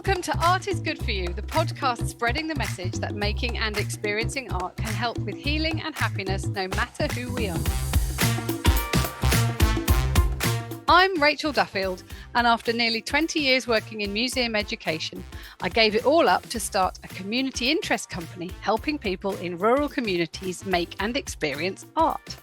Welcome to Art is Good For You, the podcast spreading the message that making and experiencing art can help with healing and happiness no matter who we are. I'm Rachel Duffield, and after nearly 20 years working in museum education, I gave it all up to start a community interest company helping people in rural communities make and experience art.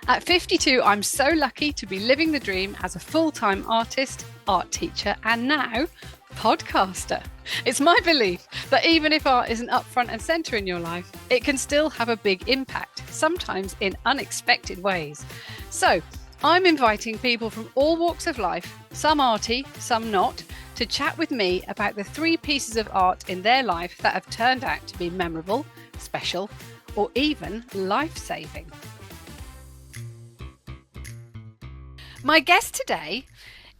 At 52, I'm so lucky to be living the dream as a full-time artist, art teacher, and now podcaster. It's my belief that even if art isn't up front and centre in your life, it can still have a big impact, sometimes in unexpected ways. So I'm inviting people from all walks of life, some arty, some not, to chat with me about the 3 pieces of art in their life that have turned out to be memorable, special, or even life-saving. My guest today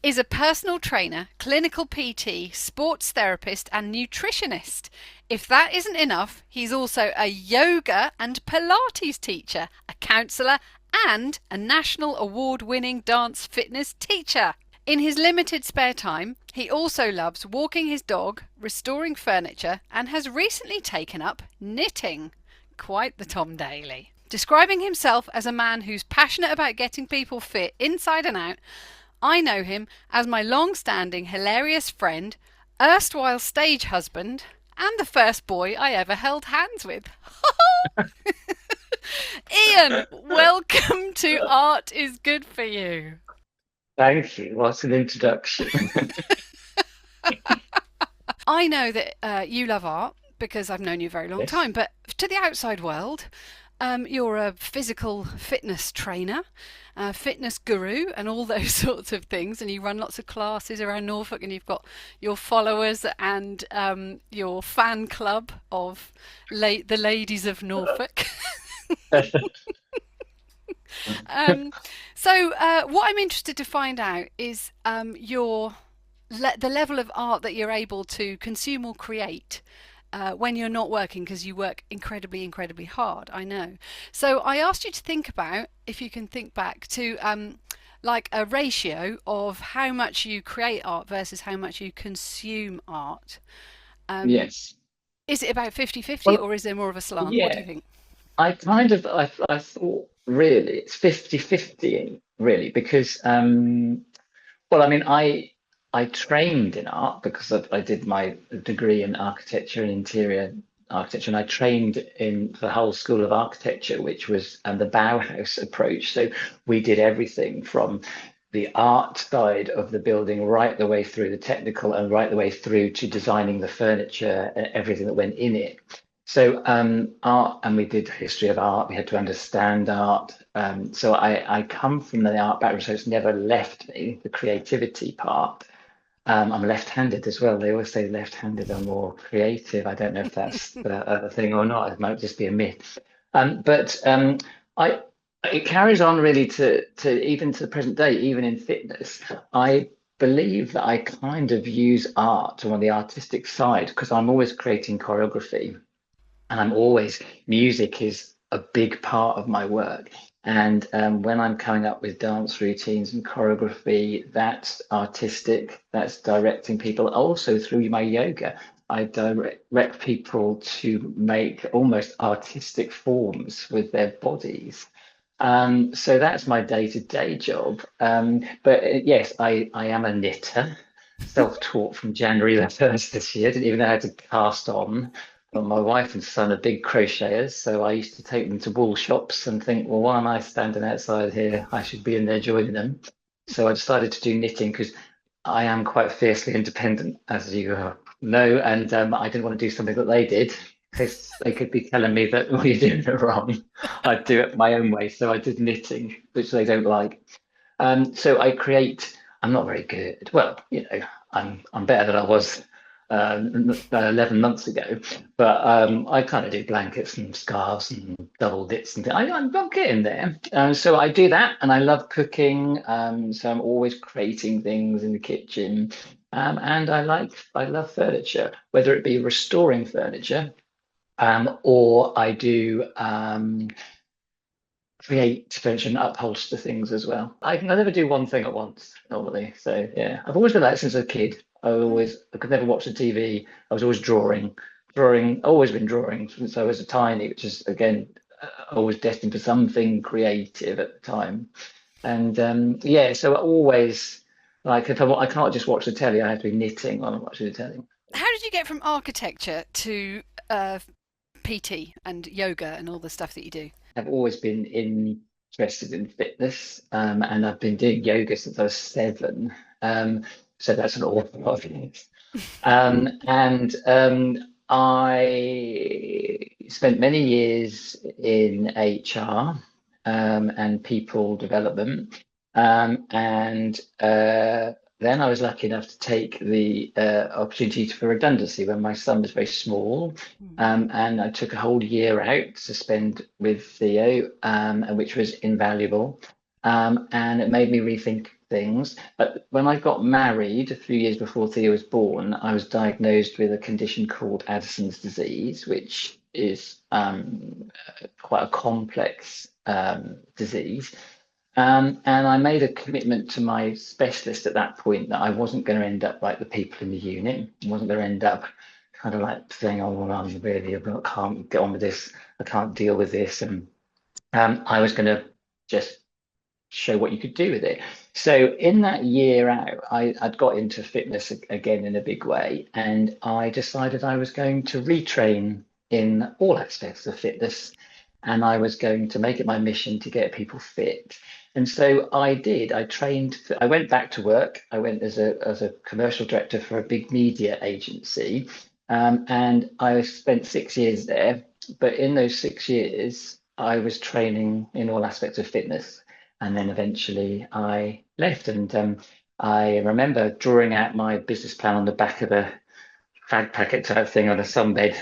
is a personal trainer, clinical PT, sports therapist and nutritionist. If that isn't enough, he's also a yoga and Pilates teacher, a counsellor and a national award-winning dance fitness teacher. In his limited spare time, he also loves walking his dog, restoring furniture and has recently taken up knitting. Quite the Tom Daley. Describing himself as a man who's passionate about getting people fit inside and out, I know him as my long-standing hilarious friend, erstwhile stage husband, and the first boy I ever held hands with. Ian, welcome to Art is Good For You. Thank you. What an introduction. I know that you love art because I've known you a very long time, but to the outside world, you're a physical fitness trainer, fitness guru and all those sorts of things, and you run lots of classes around Norfolk, and you've got your followers and your fan club of the ladies of Norfolk. So what I'm interested to find out is the level of art that you're able to consume or create when you're not working, because you work incredibly, incredibly hard, I know. So I asked you to think about, if you can think back to like a ratio of how much you create art versus how much you consume art. Yes. Is it about 50-50 Well, or is there more of a slant? What do yeah, you think? I thought really it's 50-50 really, because well, I mean, I trained in art because I did my degree in architecture and interior architecture, and I trained in the whole school of architecture, which was the Bauhaus approach. So we did everything from the art side of the building right the way through the technical and right the way through to designing the furniture and everything that went in it. So art, and we did history of art. We had to understand art. So I come from the art background, so it's never left me, the creativity part. I'm left-handed as well. They always say left-handed are more creative. I don't know if that's a thing or not. It might just be a myth. But I it carries on really to even to the present day, even in fitness. I believe that I kind of use art on the artistic side because I'm always creating choreography, and I'm always music is a big part of my work. And when I'm coming up with dance routines and choreography, that's artistic, that's directing people. Also through my yoga, I direct people to make almost artistic forms with their bodies. So that's my day-to-day job. But yes, I am a knitter, self-taught from January the 1st this year. Didn't even know how to cast on. Well, my wife and son are big crocheters, so I used to take them to wool shops and think, well, why am I standing outside here? I should be in there joining them. So I decided to do knitting because I am quite fiercely independent, as you know, and I didn't want to do something that they did because they could be telling me that, well, you're doing it wrong. I'd do it my own way. So I did knitting, which they don't like. So I create, I'm not very good. Well, I'm better than I was 11 months ago, but I kind of do blankets and scarves and double knits and things. I'm getting there. So I do that, and I love cooking. So I'm always creating things in the kitchen. And I love furniture, whether it be restoring furniture, or I do create furniture and upholster things as well. I never do one thing at once normally. So yeah, I've always been like that since a kid. I could never watch the TV. I was always drawing, always been drawing since I was a tiny, which is again, always destined for something creative at the time. And yeah, so always like if I can't just watch the telly, I have to be knitting while I'm watching the telly. How did you get from architecture to PT and yoga and all the stuff that you do? I've always been interested in fitness, and I've been doing yoga since I was 7. So that's an awful lot of years. And I spent many years in HR, and people development. And then I was lucky enough to take the opportunity for redundancy when my son was very small. And I took a whole year out to spend with Theo, and which was invaluable. And it made me rethink things. But when I got married a few years before Theo was born, I was diagnosed with a condition called Addison's disease, which is quite a complex disease. And I made a commitment to my specialist at that point that I wasn't going to end up like the people in the unit. I wasn't going to end up kind of like saying, "Oh, well, I can't get on with this. I can't deal with this." And I was going to just show what you could do with it. So in that year out, I'd got into fitness again in a big way, and I decided I was going to retrain in all aspects of fitness, and I was going to make it my mission to get people fit. And so I did. I trained. I went back to work. I went as a commercial director for a big media agency, and I spent 6 years there. But in those 6 years, I was training in all aspects of fitness. And then eventually I left. And I remember drawing out my business plan on the back of a fag packet type thing on a sunbed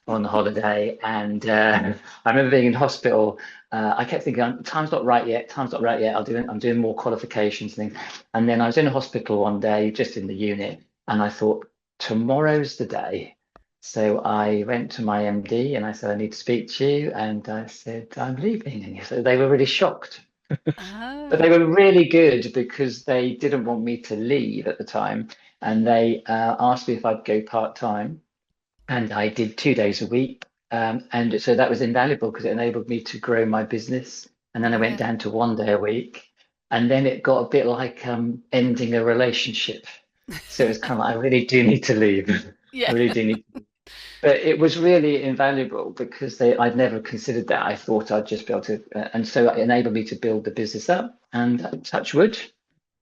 on holiday. And I remember being in hospital. I kept thinking, time's not right yet. Time's not right yet. I'm doing more qualifications and things. And then I was in a hospital one day, just in the unit, and I thought, tomorrow's the day. So I went to my MD and I said, I need to speak to you. And I said, I'm leaving. And so they were really shocked. But they Oh, were really good because they didn't want me to leave at the time. And they asked me if I'd go part-time. And I did 2 days a week. And so that was invaluable because it enabled me to grow my business. And then I went yeah, down to 1 day a week. And then it got a bit like ending a relationship. So it was kind of like, I really do need to leave. I yeah. really do need. But it was really invaluable because I'd never considered that. I thought I'd just be able to, and so it enabled me to build the business up. And touch wood,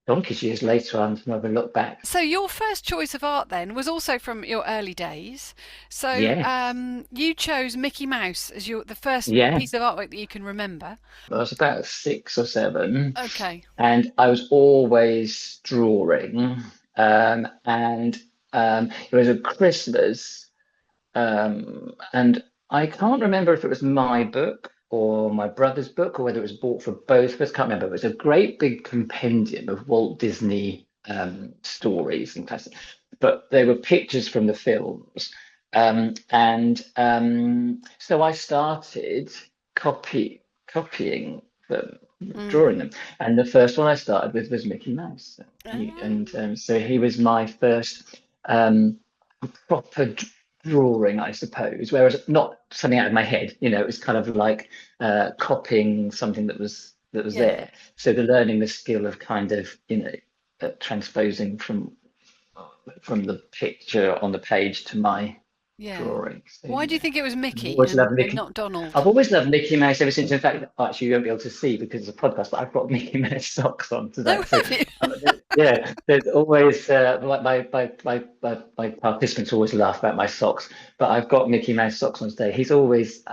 donkey's years later, I've never looked back. So your first choice of art then was also from your early days. So Yes, you chose Mickey Mouse as the first yeah. piece of artwork that you can remember. I was about 6 or 7, Okay. and I was always drawing. And it was a Christmas. And I can't remember if it was my book or my brother's book or whether it was bought for both of us. Can't remember. It was a great big compendium of Walt Disney stories and classics, but they were pictures from the films. And so I started copying them, drawing Mm. them. And the first one I started with was Mickey Mouse. Ah, And so he was my first proper drawing, I suppose, whereas not something out of my head, it was kind of like copying something that was yeah, there. So the learning the skill of kind of, transposing from the picture on the page to my yeah. drawing. So Why do you yeah, think it was I've Mickey always loved and Mickey. not Donald? I've always loved Mickey Mouse ever since. In fact, actually, you won't be able to see because it's a podcast, but I've got Mickey Mouse socks on No, today. So, have you? um, yeah, there's always my participants always laugh about my socks, but I've got Mickey Mouse socks on today. He's always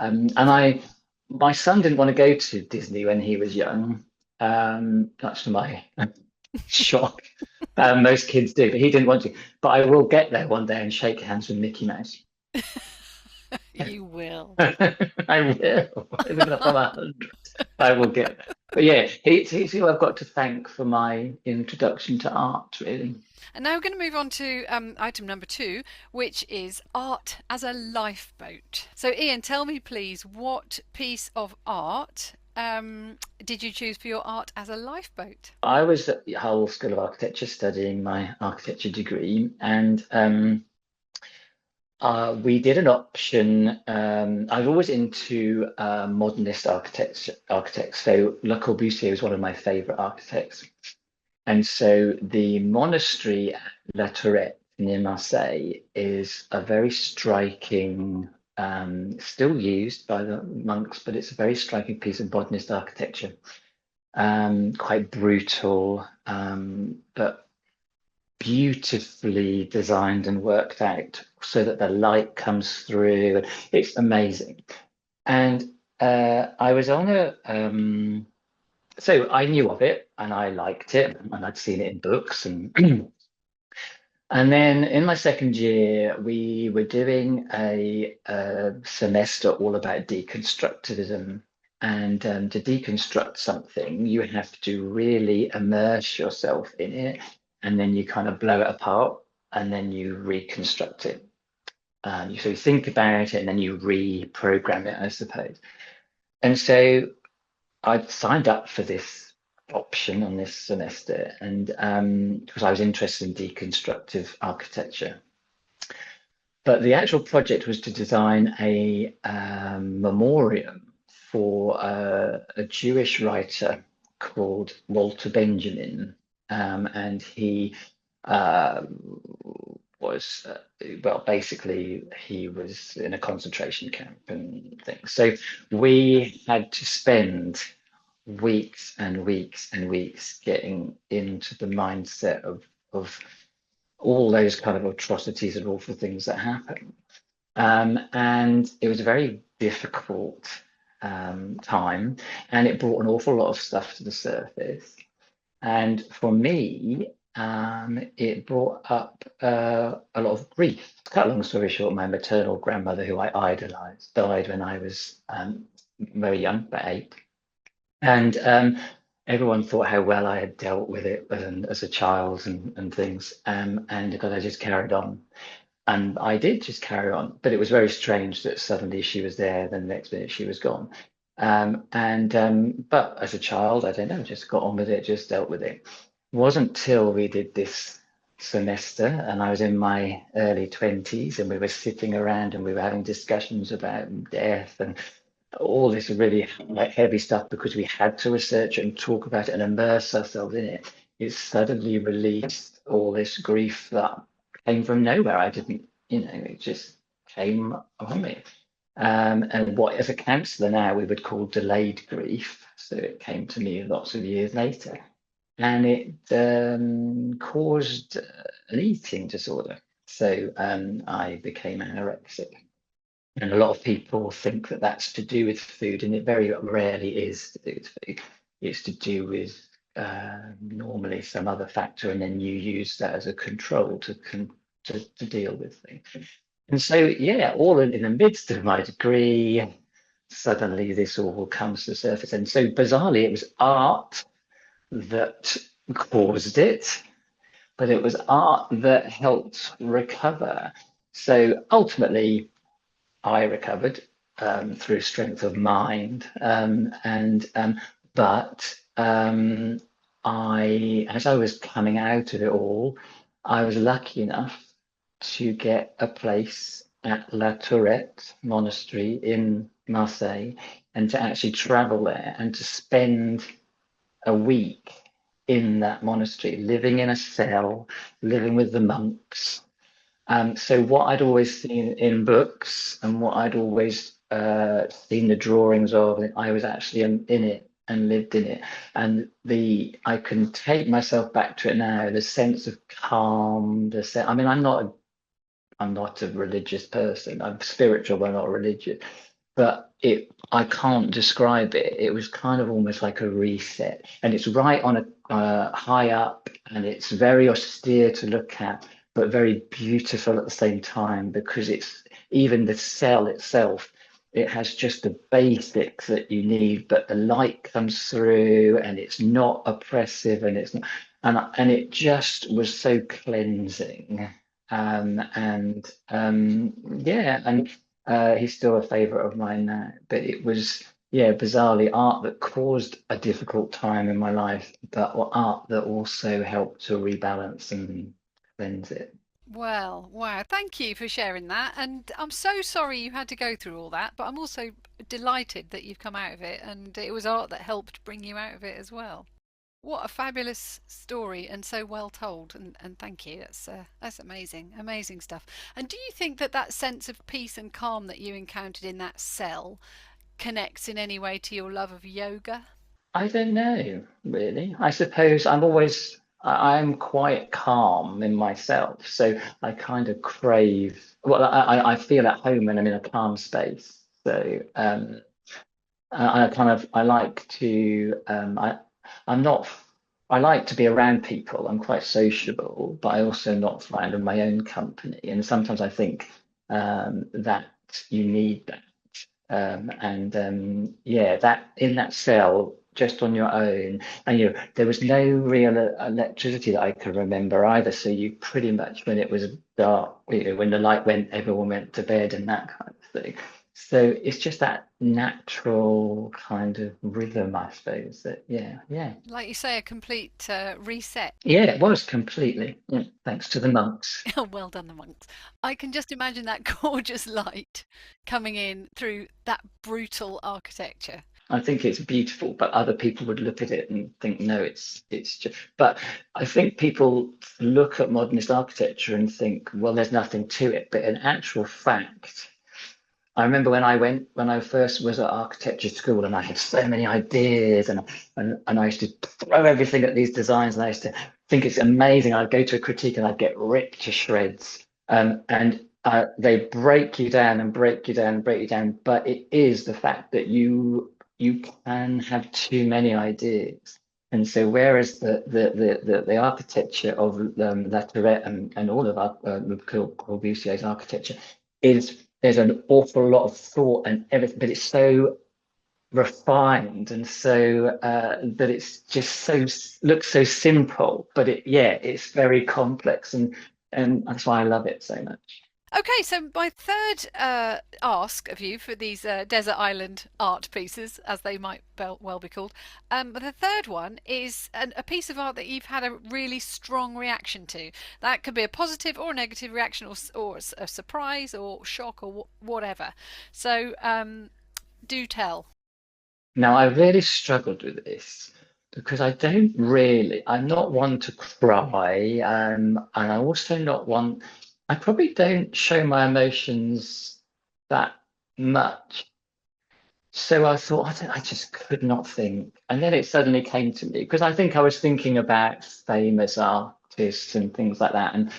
my son didn't want to go to Disney when he was young, much to my shock. Most kids do, but he didn't want to. But I will get there one day and shake hands with Mickey Mouse. You will. I will. Even if I'm 100, I will get there. But yeah, he's who I've got to thank for my introduction to art, really. And now we're going to move on to item number 2, which is art as a lifeboat. So, Ian, tell me please, what piece of art did you choose for your art as a lifeboat? I was at the Hull School of Architecture studying my architecture degree, and we did an option. I was always into modernist architects. So Le Corbusier was one of my favorite architects. And so the monastery at La Tourette near Marseille is a very striking, still used by the monks, but it's a very striking piece of modernist architecture. Quite brutal, but beautifully designed and worked out so that the light comes through. It's amazing. And I was on so I knew of it and I liked it and I'd seen it in books and and then in my second year we were doing a semester all about deconstructivism. And to deconstruct something, you have to really immerse yourself in it, and then you kind of blow it apart, and then you reconstruct it. So you think about it, and then you reprogram it, I suppose. And so I signed up for this option on this semester, and because I was interested in deconstructive architecture. But the actual project was to design a memoriam for a Jewish writer called Walter Benjamin, and he uh, was well, basically he was in a concentration camp and things. So we had to spend weeks and weeks and weeks getting into the mindset of all those kind of atrocities and awful things that happen. And it was a very difficult time, and it brought an awful lot of stuff to the surface. And for me, it brought up a lot of grief. To cut a long story short, my maternal grandmother, who I idolized, died when I was very young, about 8. And everyone thought how well I had dealt with it as a child and things. And because I just carried on. And I did just carry on. But it was very strange that suddenly she was there, then the next minute she was gone. But as a child, I don't know, just got on with it, just dealt with it. It wasn't till we did this semester and I was in my early 20s and we were sitting around and we were having discussions about death and all this really like heavy stuff because we had to research it and talk about it and immerse ourselves in it. It suddenly released all this grief that came from nowhere. I didn't, it just came on me. And what, as a counsellor now, we would call delayed grief. So it came to me lots of years later. And it caused an eating disorder. So I became anorexic. And a lot of people think that that's to do with food, and it very rarely is to do with food. It's to do with normally some other factor, and then you use that as a control to deal with things. And so, yeah, all in the midst of my degree, suddenly this all comes to the surface. And so bizarrely, it was art that caused it, but it was art that helped recover. So ultimately, I recovered through strength of mind, but as I was coming out of it all, I was lucky enough to get a place at La Tourette Monastery in Marseille, and to actually travel there and to spend a week in that monastery, living in a cell, living with the monks. So what I'd always seen in books and what I'd always seen the drawings of, I was actually in it and lived in it. And I can take myself back to it now, the sense of calm, I mean, I'm not a religious person. I'm spiritual, but not religious. But I can't describe it. It was kind of almost like a reset, and it's right on a high up, and it's very austere to look at, but very beautiful at the same time because it's even the cell itself. It has just the basics that you need, but the light comes through, and it's not oppressive, and it's not, and it just was so cleansing. Yeah, and he's still a favorite of mine now. But it was yeah, bizarrely art that caused a difficult time in my life, but art that also helped to rebalance and cleanse it. Well, wow. Thank you for sharing that. And I'm so sorry you had to go through all that, but I'm also delighted that you've come out of it and it was art that helped bring you out of it as well. What a fabulous story and so well told. And thank you. That's amazing. Amazing stuff. And do you think that that sense of peace and calm that you encountered in that cell connects in any way to your love of yoga? I don't know, really. I suppose I'm quite calm in myself, so I kind of crave, well, I feel at home when I'm in a calm space. So I like to I'm not I like to be around people. I'm quite sociable, but I also not fond of my own company. And sometimes I think that you need that. And yeah, that in that cell, just on your own, and there was no real electricity that I could remember either. So you pretty much, when it was dark, when the light went, everyone went to bed and that kind of thing. So it's just that natural kind of rhythm, I suppose. That yeah, Like you say, a complete reset. yeah, it was completely. Yeah, thanks to the monks. Well done, the monks. I can just imagine that gorgeous light coming in through that brutal architecture. I think it's beautiful, but other people would look at it and think, no, it's just. But I think people look at modernist architecture and think, well, there's nothing to it. But in actual fact, I remember when I first was at architecture school, and I had so many ideas, and I used to throw everything at these designs, and I used to think it's amazing. I'd go to a critique and I'd get ripped to shreds, and they break you down and break you down and break you down. But it is the fact that you can have too many ideas. And so, whereas the architecture of La Tourette and all of our Corbusier's architecture is there's an awful lot of thought and everything, but it's so refined and so that it's just looks so simple, but it's very complex, and that's why I love it so much. Okay, so my third ask of you for these desert island art pieces, as they might well be called, but the third one is a piece of art that you've had a really strong reaction to. That could be a positive or a negative reaction, or a surprise or shock or whatever. So do tell. Now, I really struggled with this because I'm not one to cry, and I also not one, I probably don't show my emotions that much. So I thought, I just could not think. And then it suddenly came to me because I think I was thinking about famous artists and things like that. And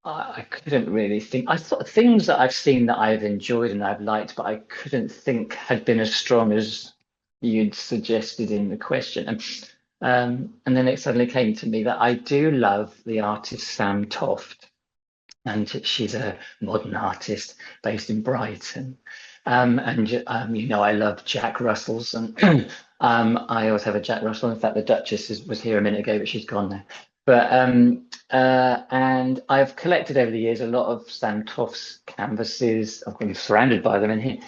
I couldn't really think. I thought things that I've seen that I've enjoyed and I've liked, but I couldn't think had been as strong as you'd suggested in the question. And then it suddenly came to me that I do love the artist Sam Toft, and she's a modern artist based in Brighton. I love Jack Russells, and I always have a Jack Russell. In fact, the Duchess was here a minute ago, but she's gone now. But and I've collected over the years a lot of Sam Toft's canvases. I've been surrounded by them in here,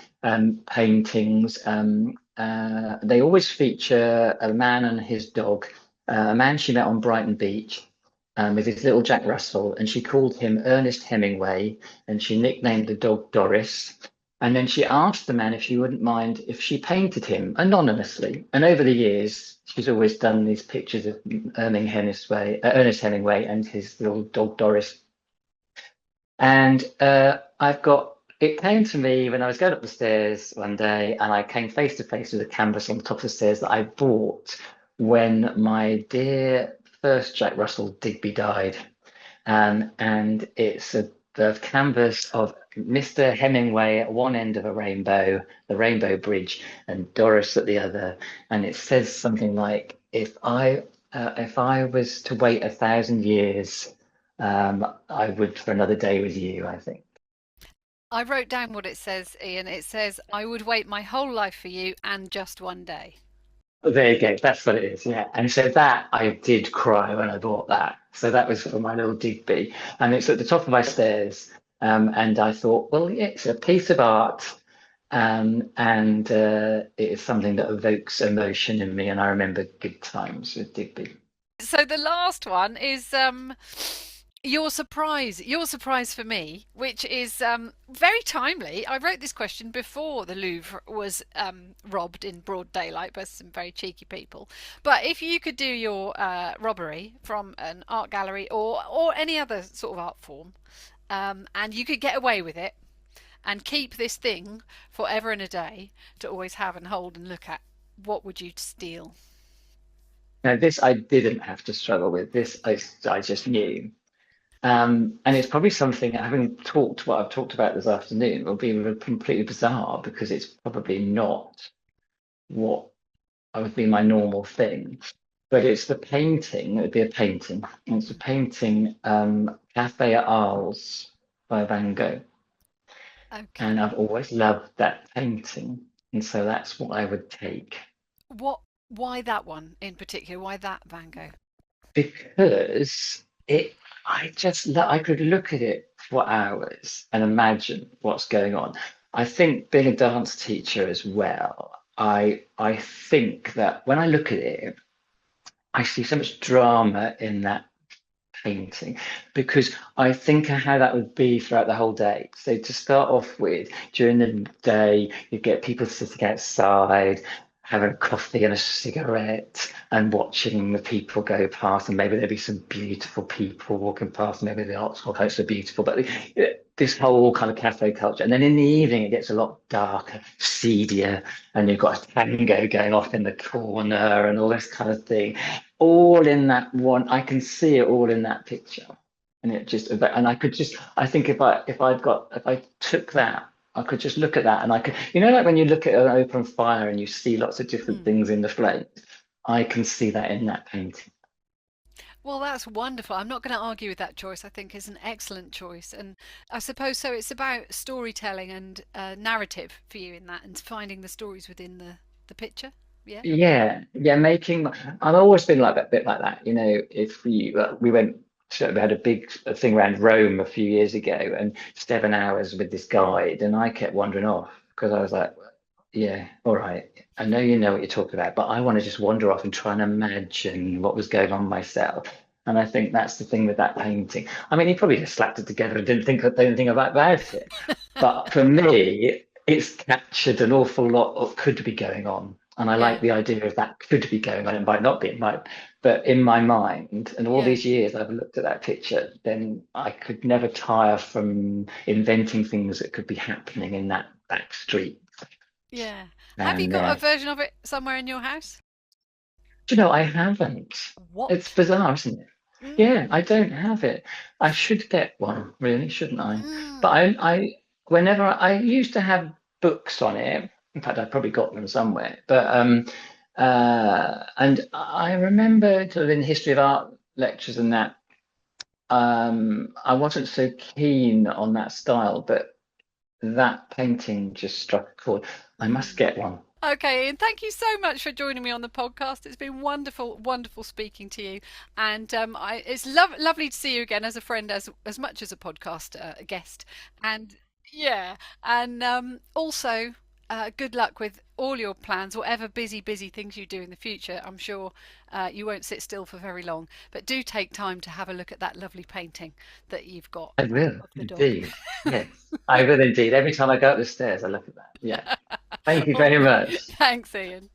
paintings. They always feature a man and his dog, a man she met on Brighton Beach, with his little Jack Russell, and she called him Ernest Hemingway, and she nicknamed the dog Doris. And then she asked the man if she wouldn't mind if she painted him anonymously. And over the years, she's always done these pictures of Ernest Hemingway and his little dog Doris. And it came to me when I was going up the stairs one day, and I came face to face with a canvas on the top of the stairs that I bought when my dear first Jack Russell Digby died. And it's the canvas of Mr. Hemingway at one end of a rainbow, the Rainbow Bridge, and Doris at the other. And it says something like, if I was to wait 1,000 years, I would for another day with you, I think. I wrote down what it says, Ian. It says, I would wait my whole life for you and just one day. There you go. That's what it is. Yeah. And so that I did cry when I bought that. So that was for my little Digby. And it's at the top of my stairs. And I thought, well, yeah, it's a piece of art. and it is something that evokes emotion in me, and I remember good times with Digby. So the last one is your surprise. Your surprise for me, which is very timely. I wrote this question before the Louvre was robbed in broad daylight by some very cheeky people. But if you could do your robbery from an art gallery or any other sort of art form, and you could get away with it and keep this thing forever and a day to always have and hold and look at, what would you steal? Now, this I didn't have to struggle with. This I just knew. And it's probably something, having talked what I've talked about this afternoon, will be completely bizarre because it's probably not what would be my normal thing. But it's the painting, it would be a painting. It's a painting, Cafe at Arles by Van Gogh. Okay. And I've always loved that painting. And so that's what I would take. What? Why that one in particular? Why that Van Gogh? Because I could look at it for hours and imagine what's going on. I think being a dance teacher as well, I think that when I look at it, I see so much drama in that painting because I think of how that would be throughout the whole day. So to start off with, during the day, you get people sitting outside, having a coffee and a cigarette and watching the people go past, and maybe there'll be some beautiful people walking past, maybe the art's not so beautiful, but this whole kind of cafe culture. And then in the evening, it gets a lot darker, seedier, and you've got a tango going off in the corner and all this kind of thing. All in that one, I can see it all in that picture. And it just, and I could just, I think if I took that, I could just look at that and I could, like when you look at an open fire and you see lots of different things in the flames, I can see that in that painting. Well, that's wonderful. I'm not going to argue with that choice. I think it's an excellent choice, and I suppose so. It's about storytelling and narrative for you in that, and finding the stories within the picture. Yeah. Yeah, I've always been like that, bit like that. If we had a big thing around Rome a few years ago and 7 hours with this guide, and I kept wandering off because I was like, yeah, all right. I know you know what you're talking about, but I want to just wander off and try and imagine what was going on myself. And I think that's the thing with that painting. I mean, he probably just slapped it together and didn't think anything about it. But for me, it's captured an awful lot of could be going on. And I like Yeah. the idea of that could be going on. It might not be, it might, but in my mind, and all Yeah. these years I've looked at that picture, then I could never tire from inventing things that could be happening in that back street. Yeah. Have you And got a version of it somewhere in your house? I haven't. It's What? bizarre, isn't it? Mm. Yeah, I don't have it. I should get one, really, shouldn't I? But Mm. whenever I used to have books on it. In fact, I probably got them somewhere. But and I remember sort of in history of art lectures and that, I wasn't so keen on that style, but that painting just struck a chord. I must Mm. get one. Okay, and thank you so much for joining me on the podcast. It's been wonderful, wonderful speaking to you, and it's lovely to see you again as a friend, as much as a podcast guest. And yeah, and also good luck with all your plans, whatever busy things you do in the future. I'm sure you won't sit still for very long, but do take time to have a look at that lovely painting that you've got I will of the dog. indeed. Yes, I will indeed. Every time I go up the stairs, I look at that. Yeah. Thank you All very right. much. Thanks, Ian.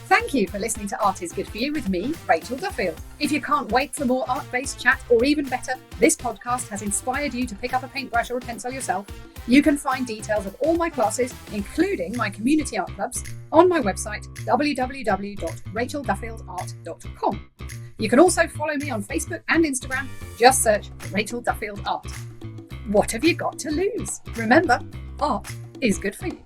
Thank you for listening to Art is Good For You with me, Rachel Duffield. If you can't wait for more art-based chat, or even better, this podcast has inspired you to pick up a paintbrush or a pencil yourself, you can find details of all my classes, including my community art clubs, on my website, www.rachelduffield.art.com. You can also follow me on Facebook and Instagram. Just search Rachel Duffield Art. What have you got to lose? Remember, art is good for you.